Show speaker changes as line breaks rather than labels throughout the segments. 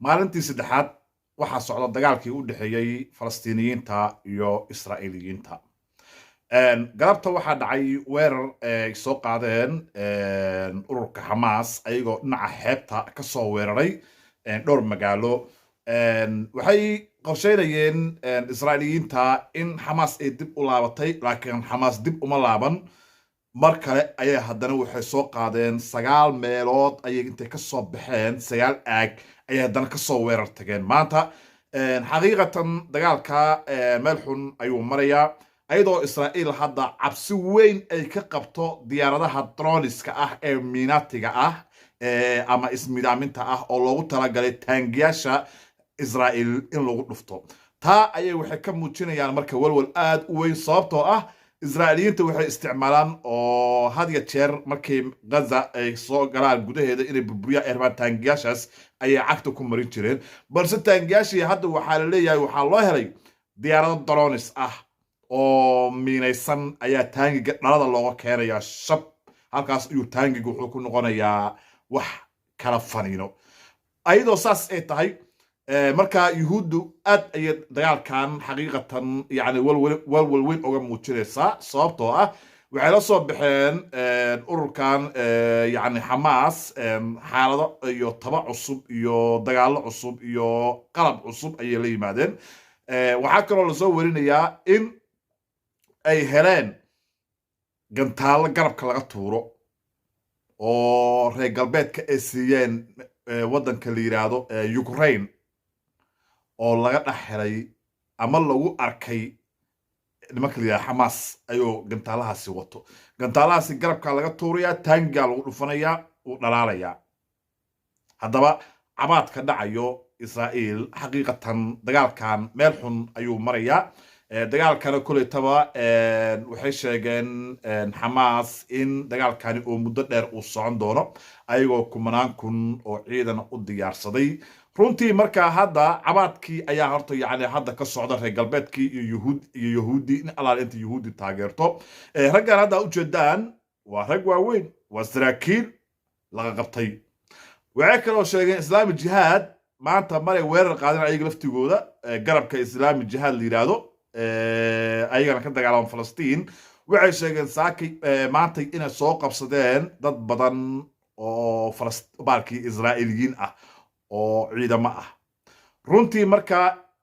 maalintii saddexaad waxaa socda dagaalkii u dhexeeyey Falastiiniyiinta iyo Israa'iiliyiinta. galabta waxaa dhacay weerar ay soo qaadeen ururka Hamas ayagoo dhinaca xeebta ka soo weeraray dhowr magaalo. waxay qorsheynayeen Israa'iiliyiinta in Hamas ay dib u laabatay, laakiin Hamas dib uma laaban. mar kale ayay haddana waxay soo qaadeen 9 meelood ayay intay ka soo baxeen 9 aag ayay haddana ka soo weerar tageen maanta. xaqiiqatan dagaalka meel xun ayuu marayaa, ayadoo Israa'iil hadda cabsi weyn ay ka qabto diyaaradaha droniska ah ee miinatiga ah ama ismidaaminta ah oo loogu talagalay taangiyaasha Israa'iil in lagu dhufto. taa ayay waxay ka muujinayaan marka walwal aad u weyn, sababtoo ah Israa'iiliyiinta waxay isticmaalaan oo had iyo jeer markay Gaza ay soo galaan gudaheeda inay burburiyaan erbaan taangiyaashaas ayay cagta ku marin jireen. balse taangiyaashii hadda waxaa la leeyahay waxaa loo helay diyaarado dronis ah oo miinaysan ayaa taangiga dhalada looga keenayaa shab. halkaas ayuu taangiga wuxuu ku noqonayaa wax kala faniino. ayadoo saas ay tahay marka yuhuuddu aad ayay dagaalkan xaqiiqatan yani walwal weyn uga muujinaysaa, sababtoo ah waxay la soo baxeen ururkan yani Hamas xaalado iyo taba cusub iyo dagaallo cusub iyo qalab cusub ayay la yimaadeen. waxaa kaloo lasoo warinayaa in ay heleen gantaalo garabka laga tuuro oo reer galbeedka ay siiyeen waddanka la yiraahdo Ukraine, oo laga dhex helay ama lagu arkay nimanka la yiraahdo Hamas ayuu gantaalahaasi wato. gantaalahaasi garabka laga tuurayaa, taangiga lagu dhufanayaa, uu dhalaalayaa. haddaba cabaadka dhacayo Israa'iil xaqiiqatan dagaalkan meel xun ayuu marayaa. dagaalkana kulaytaba waxay sheegeen Hamas in dagaalkani uu muddo dheer uu socon doono, ayagoo 10,000 kun oo ciidan u diyaarsaday. runtii markaa hadda cabaadkii ayaa horta yani hadda ka socda reer galbeedkii iyo yuhuudi in alaal inta yuhuudi taageerto. raggan hadda ujeedaan waa rag waaweyn, waa saraakiil laga qabtay. waxay kaloo sheegeen islaami jihaad maanta maray weerar qaadeen ayaga laftigooda, garabka islaami jihaad la yiraahdo ayagana ka dagaalama Falastiin. waxay sheegeen saaki maanta inay soo qabsadeen dad badan oo Falastiinbaalkii Israa'iiliyiin ah oo ciidamo ah. runtii marka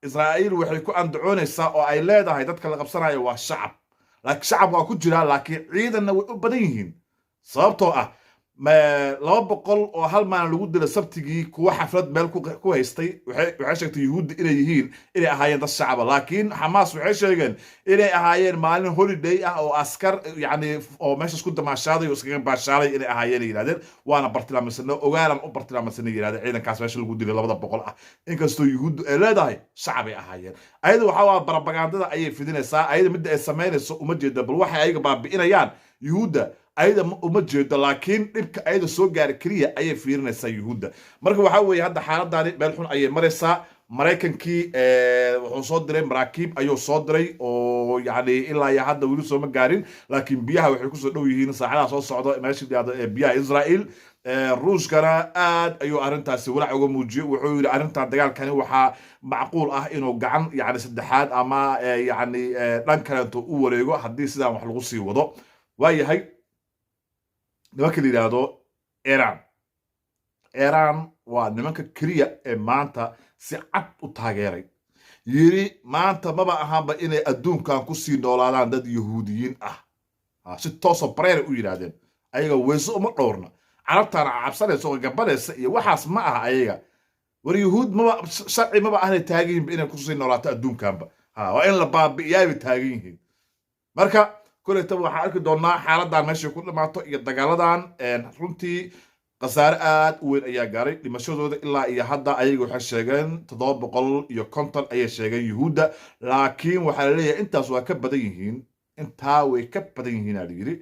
Israa'iil waxay ku andacoonaysaa oo ay leedahay dadka la qabsanayo waa shacab, laakiin shacab waa ku jira, laakiin ciidanna way u badan yihiin. sababtoo ah 200 oo hal maalin lagu dilay sabtigii kuwa xaflad meel ku haystay. waxay sheegtay yuhuudda inay ahaayeen dad shacaba, laakiin Hamas waxay sheegeen inay ahaayeen maalin holiday ah oo askar yani oo meeshaas ku damaashaaday oo iskaga baashaaday inay ahaayeen yiraahdeen. waana bartilmaameedsan ogaalan u bartilmaameedsan yiraahdeen ciidankaas meesha lagu dilay 200 ah, inkastoo yuhuuddu ay leedahay shacab ay ahaayeen. ayada waxa waa barabagandada ayay fidinaysaa. ayada mid ay sameynayso uma jeedo, bal waxa ayaga baabi'inayaan yuhuudda ayada uma jeedo, laakiin dhibka ayada soo gaar kaliya ayay fiirinaysaa yuhuudda. marka waxa weeye hadda xaaladani meel xun ayay maraysaa. maraykankii wuxuu soo diray maraakiib ayuu soo diray oo yani ilaa iyo hadda weli soo ma gaarin, laakiin biyaha waxay kusoo dhow yihiin saacadaha soo socda meesha biyaha Israa'iil. ruushkana aad ayuu arrintaasi walaac uga muujiyey. wuxuu yidhi arrintan dagaalkani waxaa macquul ah inuu gacan yani saddexaad ama yani dhan kaleeto u wareego haddii sidaan wax lagu sii wado. waayahay nimanka la yiraahdo Iran waa nimanka kaliya ee maanta si cad u taageeray, yiri maanta maba ahaanba inay adduunkan ku sii noolaadaan dad yahuudiyiin ah. si toos ah bareer u yiraahdeen ayaga weyso uma dhowrna, carabtana cabsanayso oo gabanaysa iyo waxaas ma aha ayaga. war yuhuud maba sharci maba ahanay taagan yihiin inay ku sii noolaato adduunkanba. waa in la baabi'iyaa taagan yihiin. marka kulaytaba waxaan arki doonaa xaaladan meesha ku dhamaato iyo dagaaladan. runtii khasaare aad u weyn ayaa gaaray. dhimashadooda ilaa iyo hadda ayaga waxay sheegeen 750 ayay sheegeen yuhuudda, laakiin waxaa la leeyahay intaas waa ka badan yihiin. intaa way ka badan yihiin aa la yidhi.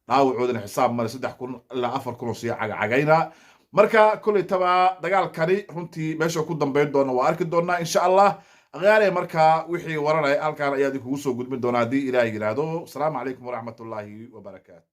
dhaawacoodana xisaab male 3,000 ilaa 4,000 oo sii cagacagaynaa. marka kulaytaba dagaalkani runtii meesha ku dambeyn doona waa arki doonaa insha allah. غالي مركا وحي ورنا الكان ايادي كوسو قد من دونادي الى يرادو. السلام عليكم ورحمه الله وبركاته.